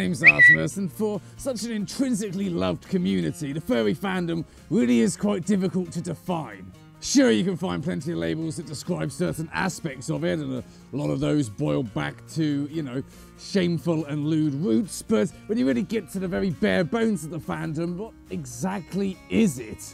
name's Artemis, and for such an intrinsically loved community, the furry fandom really is quite difficult to define. Sure, you can find plenty of labels that describe certain aspects of it, and a lot of those boil back to, you know, shameful and lewd roots, but when you really get to the very bare bones of the fandom, what exactly is it?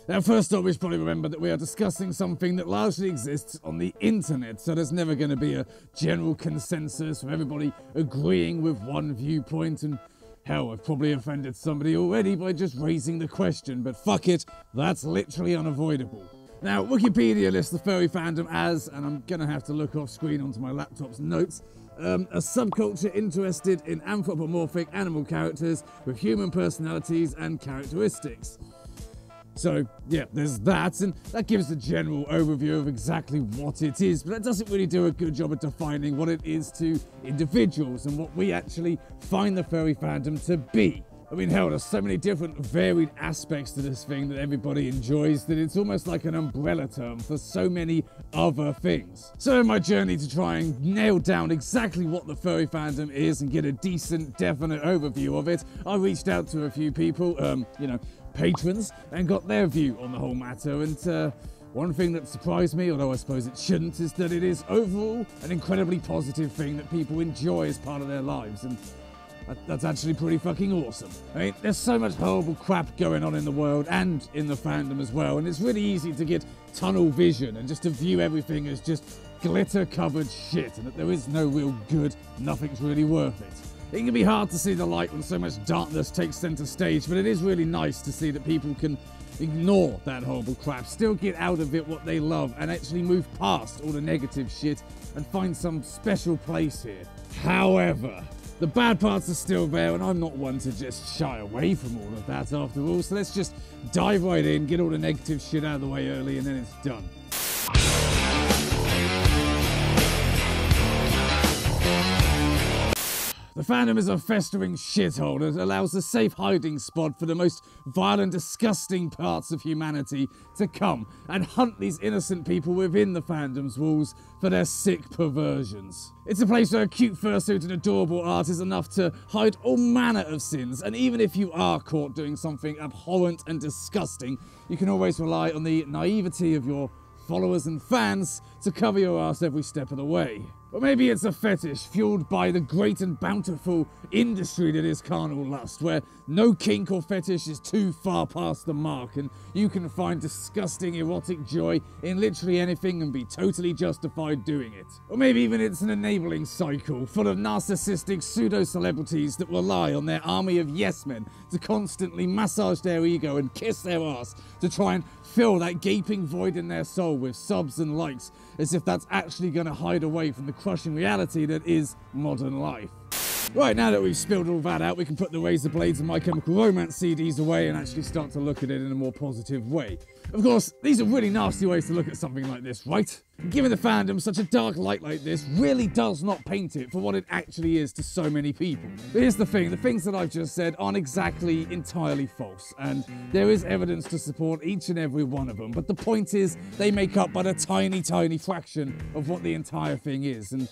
Now, first off, we should probably remember that we are discussing something that largely exists on the internet, so there's never going to be a general consensus of everybody agreeing with one viewpoint, and hell, I've probably offended somebody already by just raising the question, but fuck it, that's literally unavoidable. Now, Wikipedia lists the furry fandom as, and I'm going to have to look off screen onto my laptop's notes, a subculture interested in anthropomorphic animal characters with human personalities and characteristics. So, yeah, there's that, and that gives a general overview of exactly what it is, but that doesn't really do a good job of defining what it is to individuals and what we actually find the furry fandom to be. I mean, hell, there's so many different varied aspects to this thing that everybody enjoys that it's almost like an umbrella term for so many other things. So in my journey to try and nail down exactly what the furry fandom is and get a decent, definite overview of it, I reached out to a few people, you know, patrons, and got their view on the whole matter, and one thing that surprised me, although I suppose it shouldn't, is that it is overall an incredibly positive thing that people enjoy as part of their lives, and that's actually pretty fucking awesome. I mean, there's so much horrible crap going on in the world and in the fandom as well, and it's really easy to get tunnel vision and just to view everything as just glitter-covered shit, and that there is no real good, nothing's really worth it. It can be hard to see the light when so much darkness takes center stage, but it is really nice to see that people can ignore that horrible crap, still get out of it what they love, and actually move past all the negative shit and find some special place here. However, the bad parts are still there, and I'm not one to just shy away from all of that after all, so let's just dive right in, get all the negative shit out of the way early, and then it's done. The fandom is a festering shithole that allows a safe hiding spot for the most vile and disgusting parts of humanity to come and hunt these innocent people within the fandom's walls for their sick perversions. It's a place where a cute fursuit and adorable art is enough to hide all manner of sins, and even if you are caught doing something abhorrent and disgusting, you can always rely on the naivety of your followers and fans to cover your ass every step of the way. Or maybe it's a fetish fueled by the great and bountiful industry that is carnal lust, where no kink or fetish is too far past the mark, and you can find disgusting erotic joy in literally anything and be totally justified doing it. Or maybe even it's an enabling cycle full of narcissistic pseudo-celebrities that rely on their army of yes-men to constantly massage their ego and kiss their ass to try and fill that gaping void in their soul with subs and likes, as if that's actually going to hide away from the crushing reality that is modern life. Right, now that we've spilled all that out, we can put the razor blades and My Chemical Romance CDs away and actually start to look at it in a more positive way. Of course, these are really nasty ways to look at something like this, right? Giving the fandom such a dark light like this really does not paint it for what it actually is to so many people. But here's the thing, the things that I've just said aren't exactly entirely false, and there is evidence to support each and every one of them, but the point is, they make up but a tiny, tiny fraction of what the entire thing is, and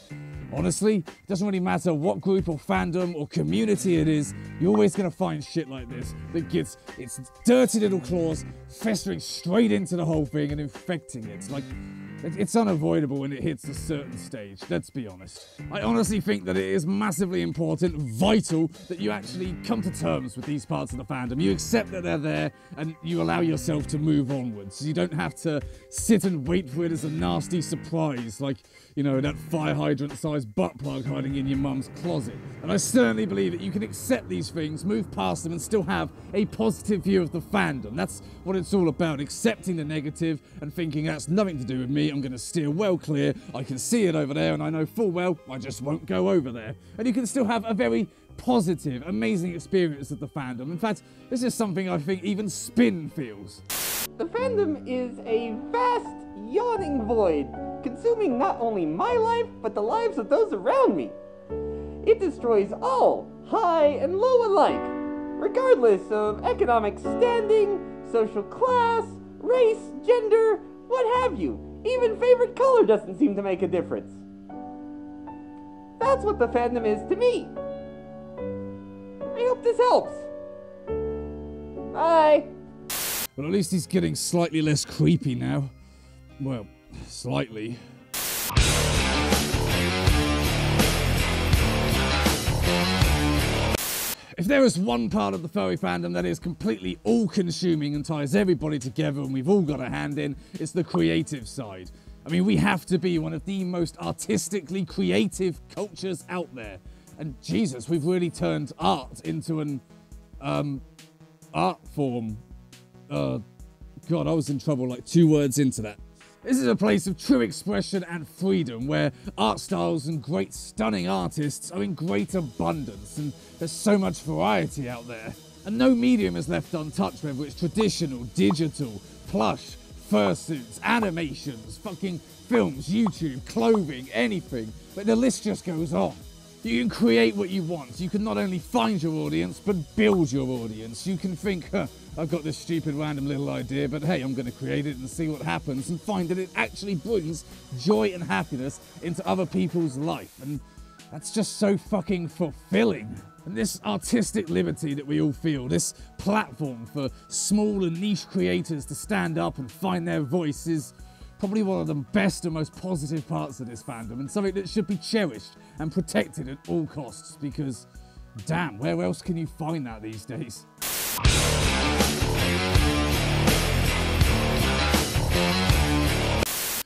honestly, it doesn't really matter what group or fandom or community it is, you're always going to find shit like this that gets its dirty little claws festering straight into the whole thing and infecting it. Like, it's unavoidable when it hits a certain stage, let's be honest. I honestly think that it is massively important, vital, that you actually come to terms with these parts of the fandom. You accept that they're there, and you allow yourself to move onwards. You don't have to sit and wait for it as a nasty surprise, like, you know, that fire hydrant-sized butt plug hiding in your mum's closet. And I certainly believe that you can accept these things, move past them, and still have a positive view of the fandom. That's what it's all about, accepting the negative and thinking that's nothing to do with me. I'm going to steer well clear. I can see it over there, and I know full well I just won't go over there. And you can still have a very positive, amazing experience of the fandom. In fact, this is something I think even Spin feels. The fandom is a vast, yawning void, consuming not only my life, but the lives of those around me. It destroys all, high and low alike, regardless of economic standing, social class, race, gender, what have you. Even favorite color doesn't seem to make a difference. That's what the fandom is to me. I hope this helps. Bye. Well, at least he's getting slightly less creepy now. Well, slightly. If there is one part of the furry fandom that is completely all-consuming and ties everybody together and we've all got a hand in, it's the creative side. I mean, we have to be one of the most artistically creative cultures out there. And Jesus, we've really turned art into an, art form. God, I was in trouble like 2 words into that. This is a place of true expression and freedom, where art styles and great stunning artists are in great abundance, and there's so much variety out there. And no medium is left untouched, whether it's traditional, digital, plush, fursuits, animations, fucking films, YouTube, clothing, anything. But the list just goes on. You can create what you want. You can not only find your audience, but build your audience. You can think, I've got this stupid random little idea, but hey, I'm going to create it and see what happens, and find that it actually brings joy and happiness into other people's life. And that's just so fucking fulfilling. And this artistic liberty that we all feel, this platform for small and niche creators to stand up and find their voice, is probably one of the best and most positive parts of this fandom, and something that should be cherished and protected at all costs, because damn, where else can you find that these days?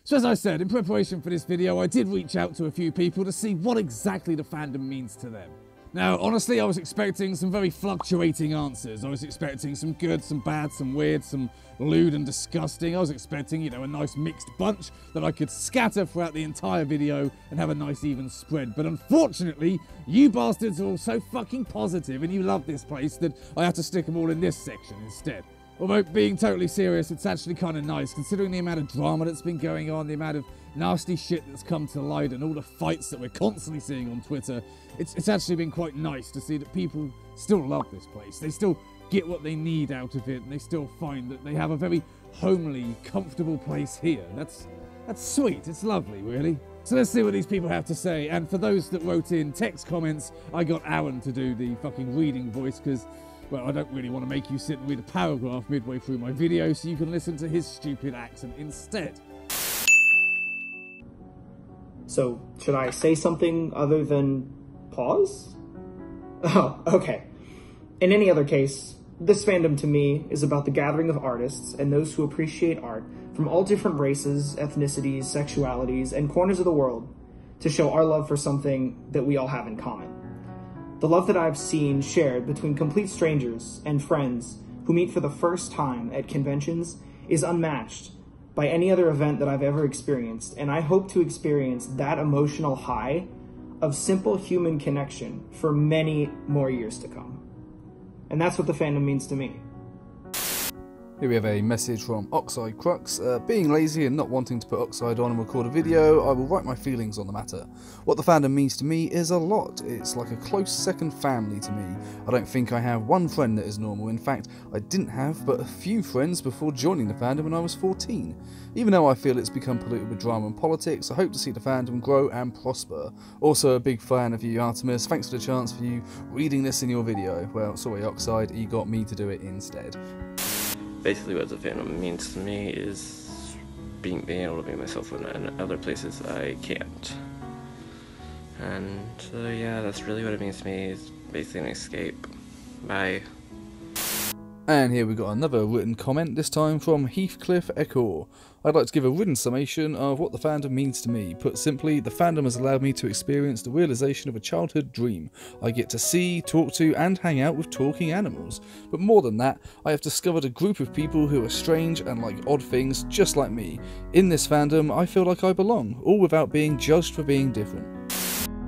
So as I said, in preparation for this video, I did reach out to a few people to see what exactly the fandom means to them. Now, honestly, I was expecting some very fluctuating answers. I was expecting some good, some bad, some weird, some lewd and disgusting. I was expecting, you know, a nice mixed bunch that I could scatter throughout the entire video and have a nice even spread. But unfortunately, you bastards are all so fucking positive and you love this place that I have to stick them all in this section instead. Although, being totally serious, it's actually kind of nice, considering the amount of drama that's been going on, the amount of nasty shit that's come to light, and all the fights that we're constantly seeing on Twitter. It's actually been quite nice to see that people still love this place. They still get what they need out of it, and they still find that they have a very homely, comfortable place here. That's sweet. It's lovely, really. So let's see what these people have to say. And for those that wrote in text comments, I got Aaron to do the fucking reading voice, because, well, I don't really want to make you sit and read a paragraph midway through my video, so you can listen to his stupid accent instead. So, should I say something other than pause? Oh, okay. In any other case, this fandom to me is about the gathering of artists and those who appreciate art from all different races, ethnicities, sexualities, and corners of the world to show our love for something that we all have in common. The love that I've seen shared between complete strangers and friends who meet for the first time at conventions is unmatched by any other event that I've ever experienced, and I hope to experience that emotional high of simple human connection for many more years to come. And that's what the fandom means to me. Here we have a message from Oxide Crux. Being lazy and not wanting to put Oxide on and record a video, I will write my feelings on the matter. What the fandom means to me is a lot. It's like a close second family to me. I don't think I have one friend that is normal. In fact, I didn't have but a few friends before joining the fandom when I was 14. Even though I feel it's become polluted with drama and politics, I hope to see the fandom grow and prosper. Also a big fan of you, Artemis. Thanks for the chance for you reading this in your video. Well, sorry Oxide, you got me to do it instead. Basically what the fandom means to me is being able to be myself in other places I can't. And yeah, that's really what it means to me, is basically an escape. Bye. And here we got another written comment, this time from Heathcliff Ekorre. I'd like to give a written summation of what the fandom means to me. Put simply, the fandom has allowed me to experience the realization of a childhood dream. I get to see, talk to, and hang out with talking animals. But more than that, I have discovered a group of people who are strange and like odd things just like me. In this fandom, I feel like I belong, all without being judged for being different.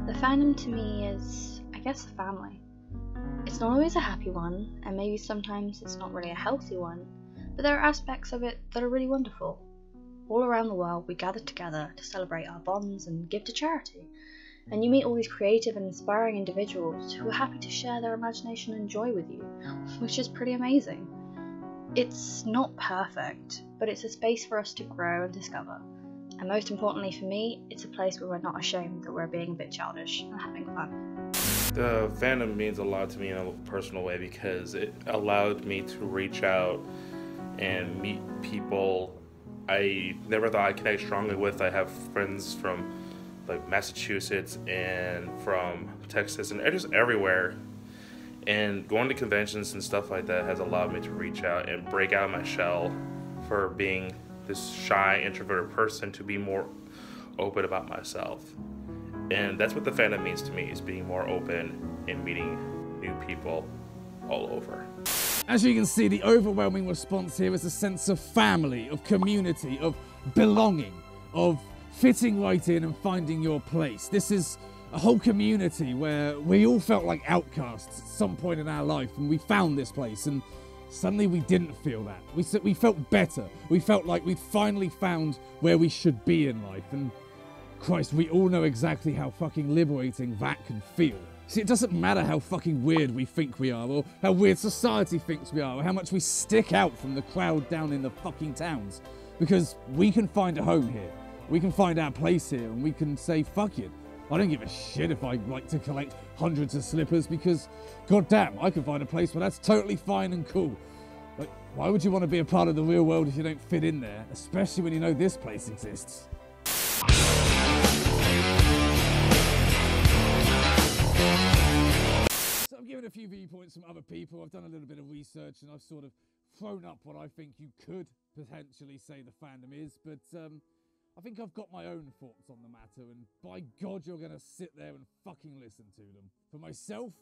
The fandom to me is, I guess, a family. It's not always a happy one, and maybe sometimes it's not really a healthy one, but there are aspects of it that are really wonderful. All around the world we gather together to celebrate our bonds and give to charity, and you meet all these creative and inspiring individuals who are happy to share their imagination and joy with you, which is pretty amazing. It's not perfect, but it's a space for us to grow and discover, And most importantly for me, it's a place where we're not ashamed that we're being a bit childish and having fun. The fandom means a lot to me in a personal way because it allowed me to reach out and meet people I never thought I'd connect strongly with. I have friends from like Massachusetts and from Texas and just everywhere. And going to conventions and stuff like that has allowed me to reach out and break out of my shell for being this shy, introverted person to be more open about myself. And that's what the fandom means to me, is being more open and meeting new people all over. As you can see, the overwhelming response here is a sense of family, of community, of belonging, of fitting right in and finding your place. This is a whole community where we all felt like outcasts at some point in our life, and we found this place, and suddenly we didn't feel that. We felt better. We felt like we'd finally found where we should be in life, and Christ, we all know exactly how fucking liberating that can feel. See, it doesn't matter how fucking weird we think we are, or how weird society thinks we are, or how much we stick out from the crowd down in the fucking towns, because we can find a home here. We can find our place here, and we can say, fuck it. I don't give a shit if I like to collect hundreds of slippers, because, goddamn, I can find a place where that's totally fine and cool. Like, why would you want to be a part of the real world if you don't fit in there, especially when you know this place exists? So I've given a few viewpoints from other people, I've done a little bit of research, and I've sort of thrown up what I think you could potentially say the fandom is, but I think I've got my own thoughts on the matter, and by God, you're gonna sit there and fucking listen to them. For myself,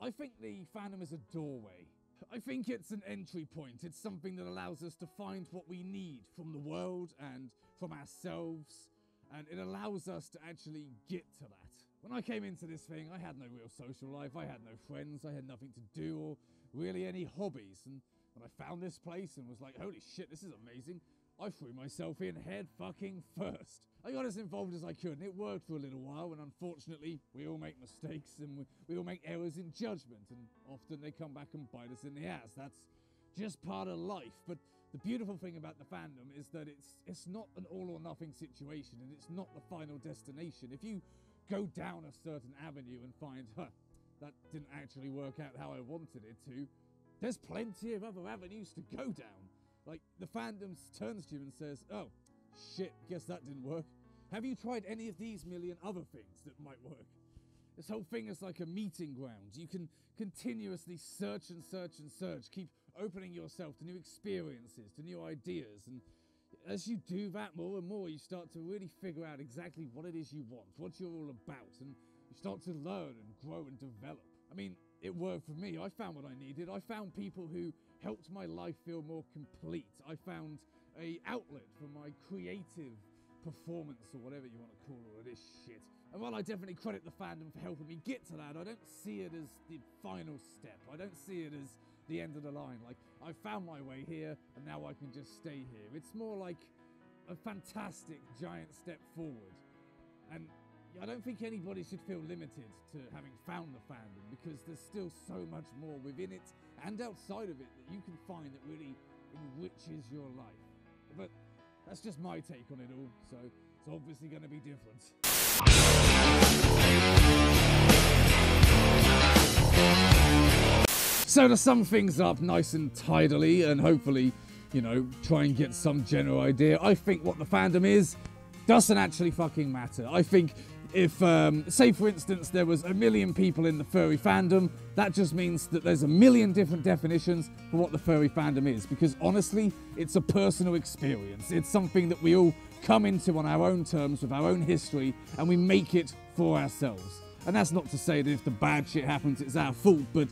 I think the fandom is a doorway. I think it's an entry point. It's something that allows us to find what we need from the world and from ourselves, and it allows us to actually get to that. When I came into this thing, I had no real social life, I had no friends, I had nothing to do or really any hobbies, and when I found this place and was like, holy shit, this is amazing, I threw myself in head fucking first. I got as involved as I could, and it worked for a little while, and unfortunately, we all make mistakes, and we all make errors in judgment, and often they come back and bite us in the ass. That's just part of life, but the beautiful thing about the fandom is that it's not an all-or-nothing situation, and it's not the final destination. If you go down a certain avenue and find, that didn't actually work out how I wanted it to, there's plenty of other avenues to go down. Like, the fandom turns to you and says, oh, shit, guess that didn't work. Have you tried any of these million other things that might work? This whole thing is like a meeting ground. You can continuously search and search and search, keep opening yourself to new experiences, to new ideas, and as you do that more and more, you start to really figure out exactly what it is you want, what you're all about, and you start to learn and grow and develop. I mean, it worked for me. I found what I needed. I found people who helped my life feel more complete. I found an outlet for my creative performance, or whatever you want to call all of this shit. And while I definitely credit the fandom for helping me get to that, I don't see it as the final step. I don't see it as the end of the line. Like, I found my way here, and now I can just stay here. It's more like a fantastic giant step forward. And I don't think anybody should feel limited to having found the fandom, because there's still so much more within it and outside of it that you can find that really enriches your life. But that's just my take on it all, so it's obviously going to be different. So to sum things up nice and tidily, and hopefully, you know, try and get some general idea, I think what the fandom is doesn't actually fucking matter. I think if, say for instance, there was 1 million people in the furry fandom, that just means that there's 1 million different definitions for what the furry fandom is, because honestly, it's a personal experience. It's something that we all come into on our own terms, with our own history, and we make it for ourselves. And that's not to say that if the bad shit happens, it's our fault, but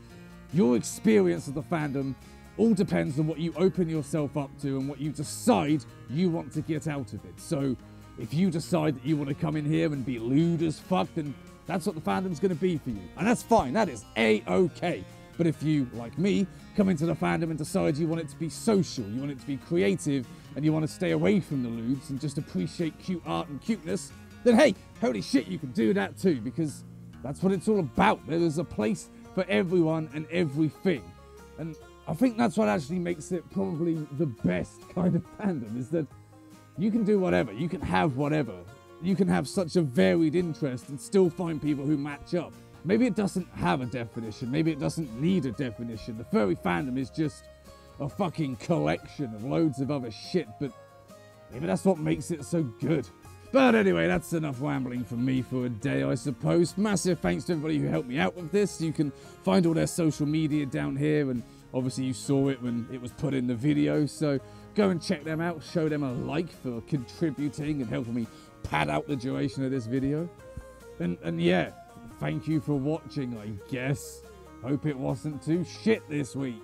your experience of the fandom all depends on what you open yourself up to and what you decide you want to get out of it. So if you decide that you want to come in here and be lewd as fuck, then that's what the fandom's going to be for you. And that's fine, that is A-okay. But if you, like me, come into the fandom and decide you want it to be social, you want it to be creative, and you want to stay away from the lewds and just appreciate cute art and cuteness, then hey, holy shit, you can do that too, because that's what it's all about. There is a place for everyone and everything. And I think that's what actually makes it probably the best kind of fandom, is that You can do whatever. You can have whatever. You can have such a varied interest and still find people who match up. Maybe it doesn't have a definition. Maybe it doesn't need a definition. The furry fandom is just a fucking collection of loads of other shit, but maybe that's what makes it so good. But anyway, that's enough rambling from me for a day, I suppose. Massive thanks to everybody who helped me out with this. You can find all their social media down here, and obviously you saw it when it was put in the video, so go and check them out. Show them a like for contributing and helping me pad out the duration of this video. And yeah, thank you for watching, I guess. Hope it wasn't too shit this week.